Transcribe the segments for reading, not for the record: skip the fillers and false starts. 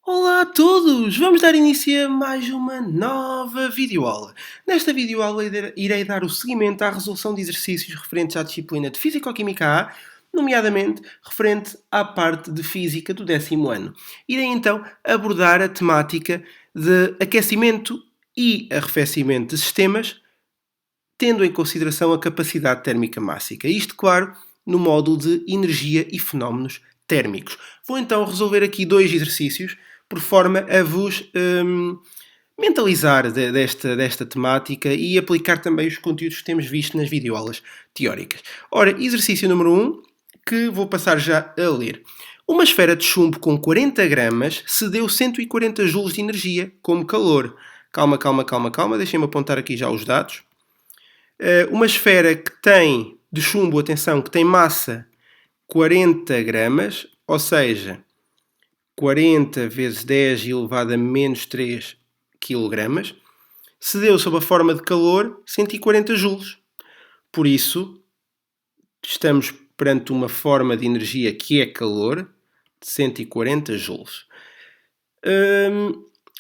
Olá a todos! Vamos dar início a mais uma nova videoaula. Nesta videoaula irei dar o seguimento à resolução de exercícios referentes à disciplina de Físico-Química A, nomeadamente referente à parte de Física do 10º ano. Irei então abordar a temática de aquecimento e arrefecimento de sistemas, tendo em consideração a capacidade térmica mássica. Isto, claro, no módulo de energia e fenómenos térmicos. Vou então resolver aqui dois exercícios por forma a vos mentalizar desta temática e aplicar também os conteúdos que temos visto nas videoaulas teóricas. Ora, exercício número 1, que vou passar já a ler. Uma esfera de chumbo com 40 gramas cedeu 140 joules de energia como calor. Calma, deixem-me apontar aqui já os dados. Uma esfera que tem de chumbo, atenção, que tem massa 40 gramas, ou seja, 40 vezes 10 elevado a menos 3 kg, cedeu sob a forma de calor 140 joules. Por isso, estamos perante uma forma de energia que é calor de 140 joules.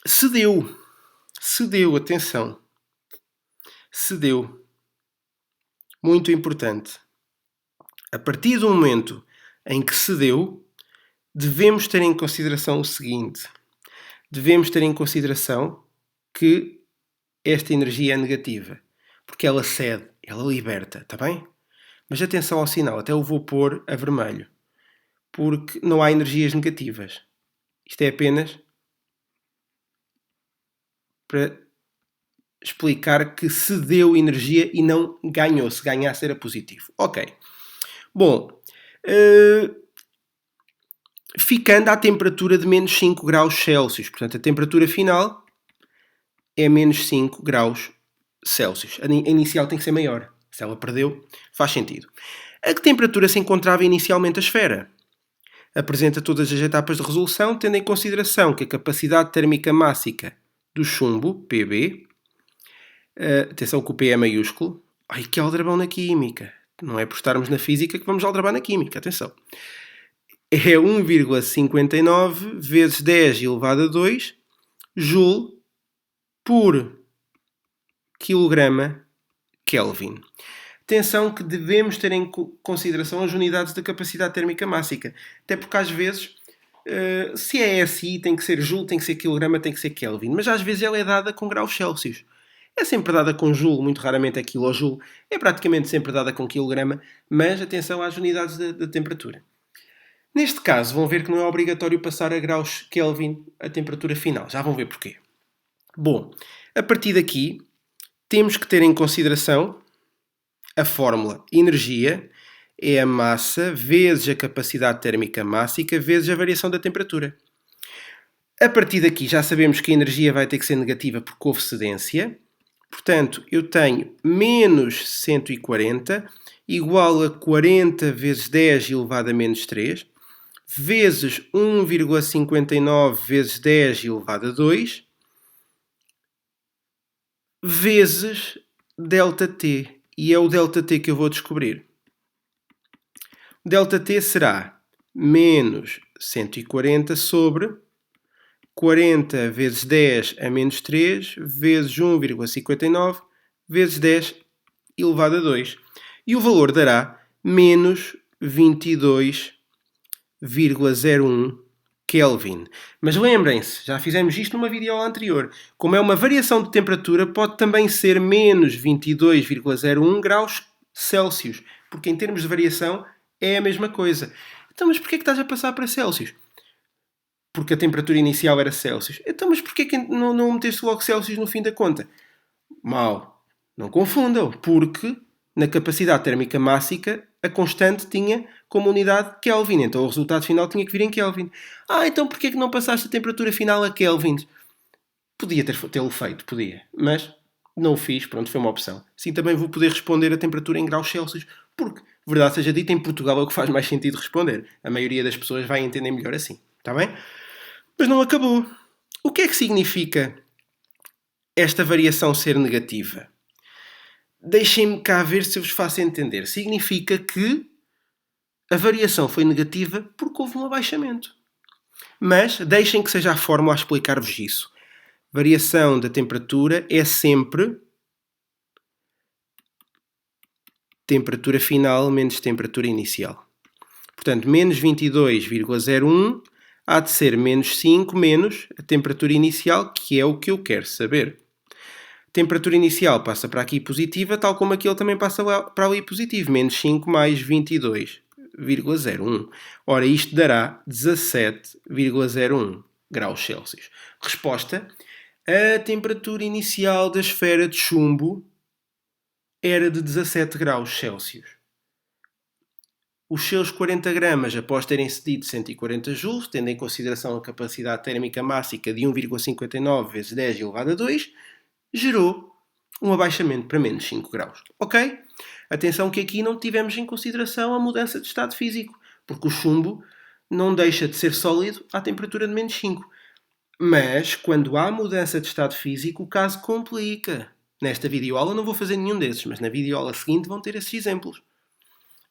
Cedeu, atenção. Cedeu. Muito importante. A partir do momento em que cedeu, devemos ter em consideração o seguinte. Devemos ter em consideração que esta energia é negativa. Porque ela cede, ela liberta, está bem? Mas atenção ao sinal, até o vou pôr a vermelho. Porque não há energias negativas. Isto é apenas para explicar que cedeu energia e não ganhou. Se ganhasse era positivo. Ok. Bom, ficando à temperatura de menos 5 graus Celsius. Portanto, a temperatura final é menos 5 graus Celsius. A inicial tem que ser maior. Se ela perdeu, faz sentido. A que temperatura se encontrava inicialmente a esfera? Apresenta todas as etapas de resolução, tendo em consideração que a capacidade térmica mássica do chumbo, PB, atenção que o P é maiúsculo. Ai, que aldrabão na química. Não é por estarmos na física que vamos aldrabar na química, atenção. É 1,59 vezes 10 elevado a 2 Joule por quilograma Kelvin. Atenção que devemos ter em consideração as unidades da capacidade térmica mássica. Até porque às vezes, se é SI, tem que ser Joule, tem que ser quilograma, tem que ser Kelvin. Mas às vezes ela é dada com graus Celsius. É sempre dada com Joule, muito raramente é quilojoule. É praticamente sempre dada com quilograma, mas atenção às unidades da temperatura. Neste caso, vão ver que não é obrigatório passar a graus Kelvin a temperatura final. Já vão ver porquê. Bom, a partir daqui, temos que ter em consideração a fórmula energia é a massa vezes a capacidade térmica mássica vezes a variação da temperatura. A partir daqui já sabemos que a energia vai ter que ser negativa porque houve cedência. Portanto, eu tenho menos 140 igual a 40 vezes 10 elevado a menos 3 vezes 1,59 vezes 10 elevado a 2 vezes ΔT. E é o ΔT que eu vou descobrir. O ΔT será menos 140 sobre 40 vezes 10 a menos 3 vezes 1,59 vezes 10 elevado a 2. E o valor dará menos 22,01 Kelvin. Mas lembrem-se, já fizemos isto numa videoaula anterior. Como é uma variação de temperatura, pode também ser menos 22,01 graus Celsius. Porque em termos de variação é a mesma coisa. Então, mas porquê é que estás a passar para Celsius? Porque a temperatura inicial era Celsius. Então, mas porquê que não meteste logo Celsius no fim da conta? Mal. Não confundam. Porque na capacidade térmica mássica a constante tinha como unidade Kelvin. Então o resultado final tinha que vir em Kelvin. Então porquê que não passaste a temperatura final a Kelvin? Podia tê-lo feito, podia. Mas não o fiz, pronto, foi uma opção. Assim também vou poder responder a temperatura em graus Celsius. Porque, verdade seja dita, em Portugal é o que faz mais sentido responder. A maioria das pessoas vai entender melhor assim. Está bem? Mas não acabou. O que é que significa esta variação ser negativa? Deixem-me cá ver se eu vos faço entender. Significa que a variação foi negativa porque houve um abaixamento. Mas deixem que seja a fórmula a explicar-vos isso. Variação da temperatura é sempre temperatura final menos temperatura inicial. Portanto, menos 22,01 há de ser menos 5 menos a temperatura inicial, que é o que eu quero saber. A temperatura inicial passa para aqui positiva, tal como aquele também passa para ali positivo. Menos 5 mais 22,01. Ora, isto dará 17,01 graus Celsius. Resposta: a temperatura inicial da esfera de chumbo era de 17 graus Celsius. Os seus 40 gramas, após terem cedido 140 joules, tendo em consideração a capacidade térmica mássica de 1,59 vezes 10 elevado a 2, gerou um abaixamento para menos 5 graus. Ok? Atenção que aqui não tivemos em consideração a mudança de estado físico, porque o chumbo não deixa de ser sólido à temperatura de menos 5. Mas, quando há mudança de estado físico, o caso complica. Nesta videoaula não vou fazer nenhum desses, mas na videoaula seguinte vão ter esses exemplos,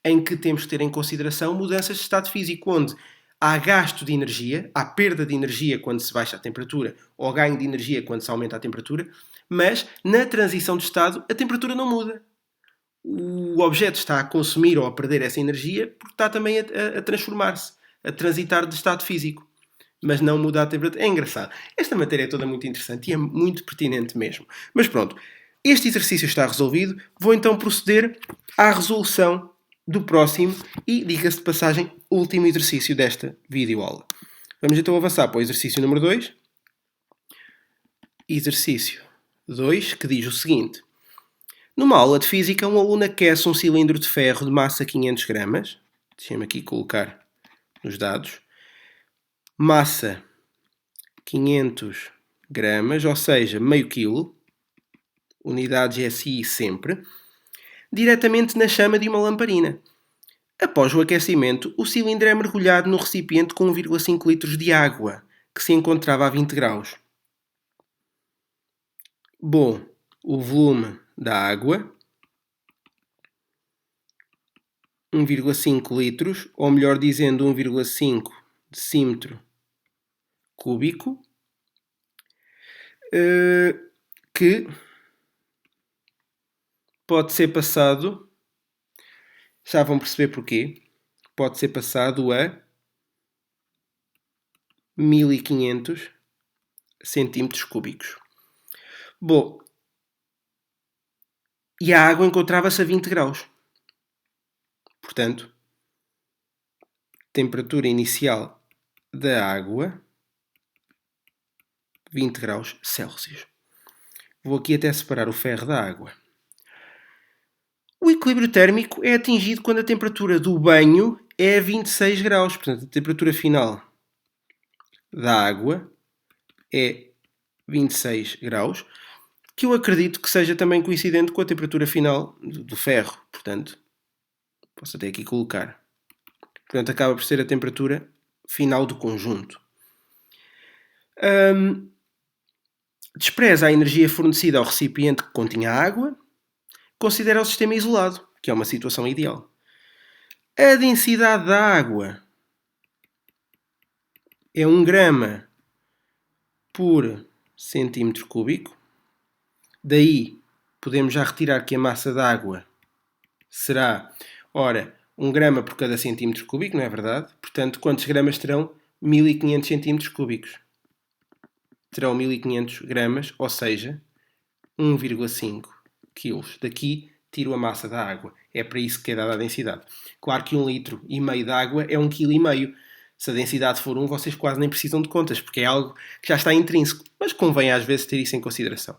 em que temos que ter em consideração mudanças de estado físico, onde há gasto de energia, há perda de energia quando se baixa a temperatura, ou ganho de energia quando se aumenta a temperatura, mas na transição de estado a temperatura não muda. O objeto está a consumir ou a perder essa energia porque está também a transformar-se, a transitar de estado físico, mas não muda a temperatura. É engraçado. Esta matéria é toda muito interessante e é muito pertinente mesmo. Mas pronto, este exercício está resolvido. Vou então proceder à resolução do próximo e, diga-se de passagem, último exercício desta videoaula. Vamos então avançar para o exercício número 2. Exercício 2, que diz o seguinte. Numa aula de física, um aluno aquece um cilindro de ferro de massa 500 gramas. Deixem-me aqui colocar nos dados. Massa 500 gramas, ou seja, meio quilo. Unidades SI sempre. Diretamente na chama de uma lamparina. Após o aquecimento, o cilindro é mergulhado no recipiente com 1,5 litros de água, que se encontrava a 20 graus. Bom, o volume da água, 1,5 litros, ou melhor dizendo, 1,5 decímetro cúbico, que pode ser passado, já vão perceber porquê, pode ser passado a 1500 centímetros cúbicos. Bom, e a água encontrava-se a 20 graus. Portanto, temperatura inicial da água, 20 graus Celsius. Vou aqui até separar o ferro da água. O equilíbrio térmico é atingido quando a temperatura do banho é 26 graus. Portanto, a temperatura final da água é 26 graus, que eu acredito que seja também coincidente com a temperatura final do ferro. Portanto, posso até aqui colocar. Portanto, acaba por ser a temperatura final do conjunto. Despreza a energia fornecida ao recipiente que continha água. Considera o sistema isolado, que é uma situação ideal. A densidade da água é 1 grama por centímetro cúbico. Daí, podemos já retirar que a massa da água será, 1 grama por cada centímetro cúbico, não é verdade? Portanto, quantos gramas terão? 1500 centímetros cúbicos. Terão 1500 gramas, ou seja, 1,5 quilos. Daqui tiro a massa da água. É para isso que é dada a densidade. Claro que 1,5 litro de água é 1,5 kg. Se a densidade for 1, vocês quase nem precisam de contas, porque é algo que já está intrínseco. Mas convém às vezes ter isso em consideração.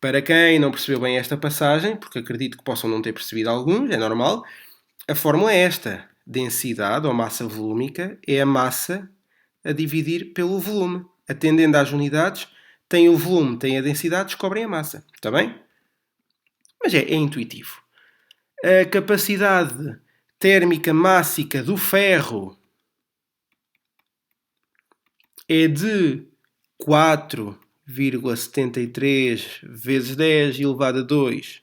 Para quem não percebeu bem esta passagem, porque acredito que possam não ter percebido alguns, é normal, a fórmula é esta. Densidade, ou massa volúmica, é a massa a dividir pelo volume. Atendendo às unidades, tem o volume, tem a densidade, descobrem a massa. Está bem? Mas é intuitivo. A capacidade térmica mássica do ferro é de 4,73 vezes 10 elevado a 2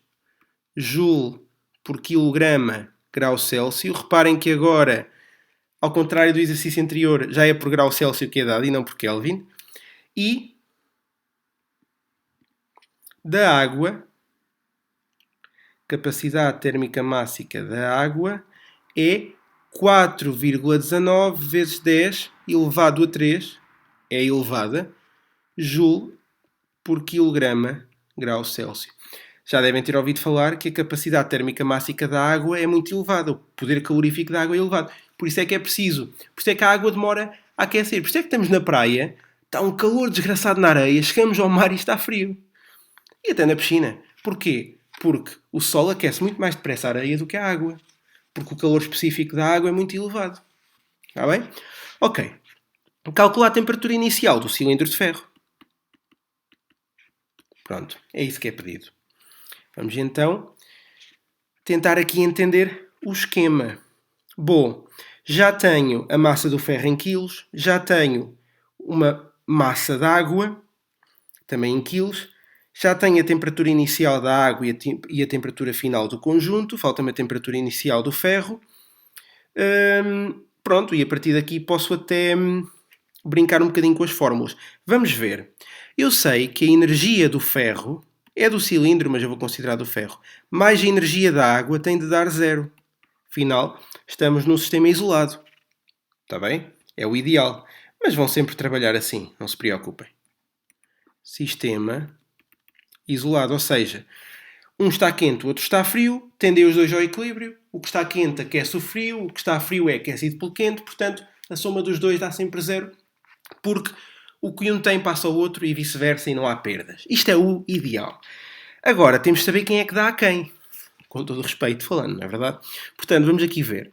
joule por quilograma grau Celsius. Reparem que agora ao contrário do exercício anterior, já é por grau Celsius que é dado e não por Kelvin. E da água, capacidade térmica mássica da água é 4,19 vezes 10 elevado a 3, é elevada, joule por quilograma grau Celsius. Já devem ter ouvido falar que a capacidade térmica mássica da água é muito elevada, o poder calorífico da água é elevado. Por isso é que é preciso, por isso é que a água demora a aquecer, por isso é que estamos na praia, está um calor desgraçado na areia, chegamos ao mar e está frio. E até na piscina. Porquê? Porque o sol aquece muito mais depressa a areia do que a água. Porque o calor específico da água é muito elevado. Está bem? Ok. Calcular a temperatura inicial do cilindro de ferro. Pronto. É isso que é pedido. Vamos então tentar aqui entender o esquema. Bom, já tenho a massa do ferro em quilos, já tenho uma massa de água, também em quilos, já tenho a temperatura inicial da água e a temperatura final do conjunto, falta-me a temperatura inicial do ferro. Pronto, e a partir daqui posso até brincar um bocadinho com as fórmulas. Vamos ver. Eu sei que a energia do ferro é do cilindro, mas eu vou considerar do ferro, mais a energia da água tem de dar zero. Afinal, estamos num sistema isolado. Está bem? É o ideal. Mas vão sempre trabalhar assim, não se preocupem. Sistema isolado, ou seja, um está quente, o outro está frio, tendem os dois ao equilíbrio, o que está quente aquece o frio, o que está frio é aquecido pelo quente, portanto, a soma dos dois dá sempre zero, porque o que um tem passa ao outro e vice-versa e não há perdas. Isto é o ideal. Agora, temos de saber quem é que dá a quem. Com todo o respeito falando, não é verdade? Portanto, vamos aqui ver.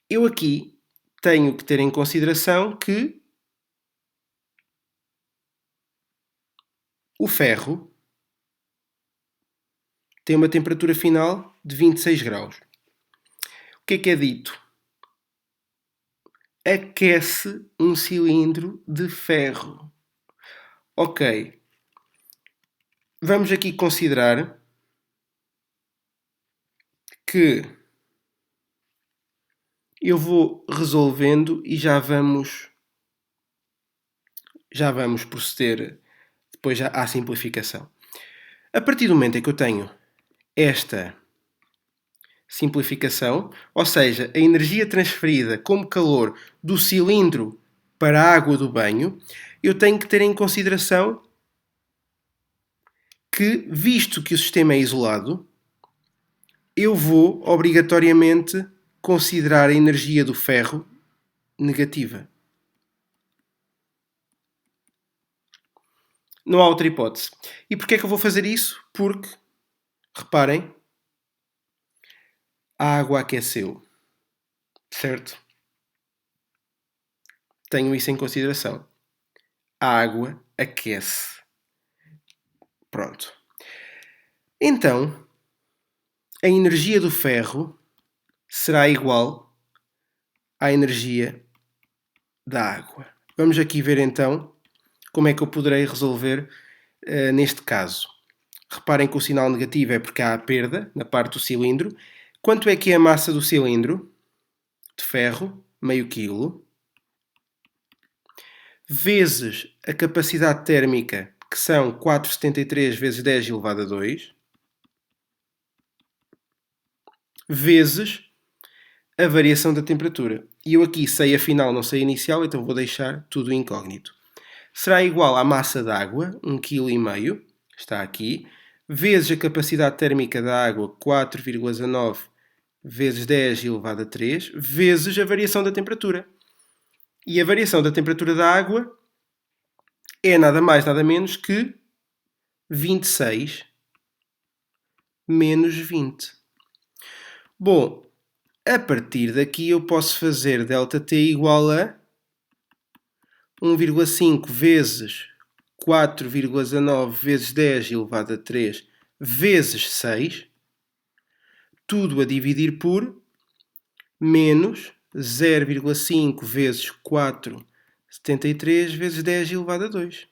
Eu aqui tenho que ter em consideração que o ferro tem uma temperatura final de 26 graus. O que é dito? Aquece um cilindro de ferro. Ok. Vamos aqui considerar que eu vou resolvendo e já vamos proceder depois à simplificação. A partir do momento em que eu tenho esta simplificação, ou seja, a energia transferida como calor do cilindro para a água do banho, eu tenho que ter em consideração que, visto que o sistema é isolado, eu vou obrigatoriamente considerar a energia do ferro negativa. Não há outra hipótese. E porquê é que eu vou fazer isso? Porque, reparem, a água aqueceu. Certo? Tenho isso em consideração. A água aquece. Pronto. Então, a energia do ferro será igual à energia da água. Vamos aqui ver então como é que eu poderei resolver neste caso. Reparem que o sinal negativo é porque há a perda na parte do cilindro. Quanto é que é a massa do cilindro de ferro? Meio quilo. Vezes a capacidade térmica, que são 4,73 vezes 10 elevado a 2. Vezes a variação da temperatura. E eu aqui sei a final, não sei a inicial, então vou deixar tudo incógnito. Será igual à massa d'água, 1,5 kg, está aqui, vezes a capacidade térmica da água, 4,19 vezes 10 elevado a 3, vezes a variação da temperatura. E a variação da temperatura da água é nada mais, nada menos que 26 menos 20. Bom, a partir daqui eu posso fazer ΔT igual a 1,5 vezes 4,19 vezes 10 elevado a 3 vezes 6, tudo a dividir por menos 0,5 vezes 4,73 vezes 10 elevado a 2.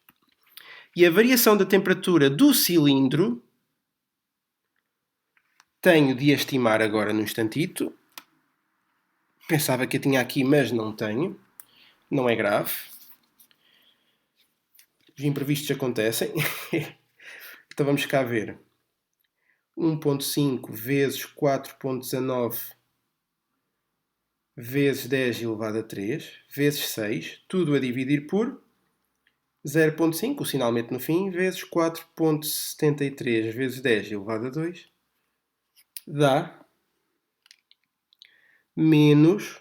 E a variação da temperatura do cilindro tenho de estimar agora num instantito. Pensava que eu tinha aqui, mas não tenho. Não é grave. Os imprevistos acontecem. Então vamos cá ver. 1.5 vezes 4.19 vezes 10 elevado a 3 vezes 6, tudo a dividir por 0.5, o sinal mete no fim, vezes 4.73 vezes 10 elevado a 2, dá menos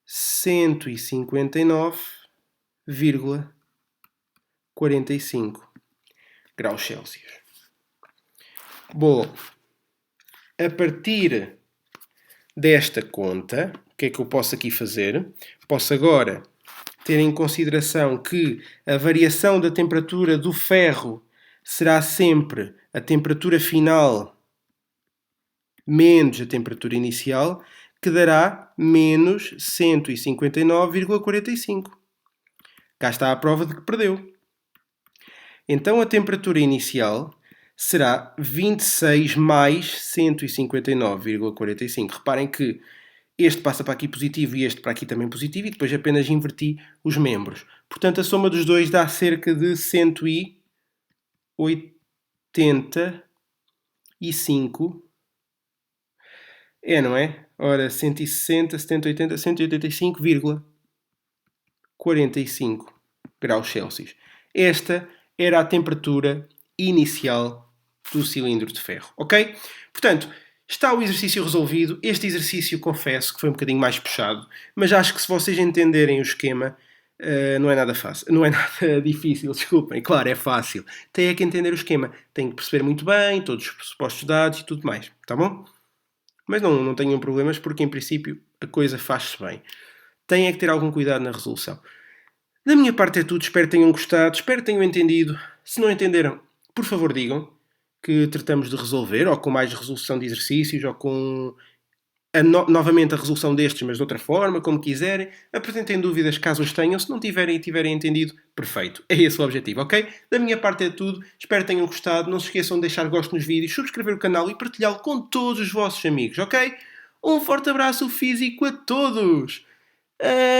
159,45 graus Celsius. Bom, a partir desta conta, o que é que eu posso aqui fazer? Posso agora ter em consideração que a variação da temperatura do ferro será sempre a temperatura final menos a temperatura inicial, que dará menos 159,45. Cá está a prova de que perdeu. Então a temperatura inicial será 26 mais 159,45. Reparem que este passa para aqui positivo e este para aqui também positivo e depois apenas inverti os membros. Portanto, a soma dos dois dá cerca de 185. Não é? Ora, 160, 70, 80, 185,45 graus Celsius. Esta era a temperatura inicial do cilindro de ferro, ok? Portanto, está o exercício resolvido. Este exercício, confesso que foi um bocadinho mais puxado, mas acho que se vocês entenderem o esquema, não é nada fácil, não é nada difícil, desculpem, claro, é fácil. Tem é que entender o esquema, tem que perceber muito bem todos os pressupostos dados e tudo mais, tá bom? Mas não tenham problemas porque, em princípio, a coisa faz-se bem. Têm é que ter algum cuidado na resolução. Da minha parte é tudo, espero que tenham gostado, espero que tenham entendido. Se não entenderam, por favor digam que tratamos de resolver, ou com mais resolução de exercícios, ou com novamente a resolução destes, mas de outra forma, como quiserem. Apresentem dúvidas caso as tenham. Se não tiverem e tiverem entendido, perfeito. É esse o objetivo, ok? Da minha parte é tudo. Espero que tenham gostado. Não se esqueçam de deixar gosto nos vídeos, subscrever o canal e partilhá-lo com todos os vossos amigos, ok? Um forte abraço físico a todos.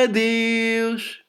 Adeus!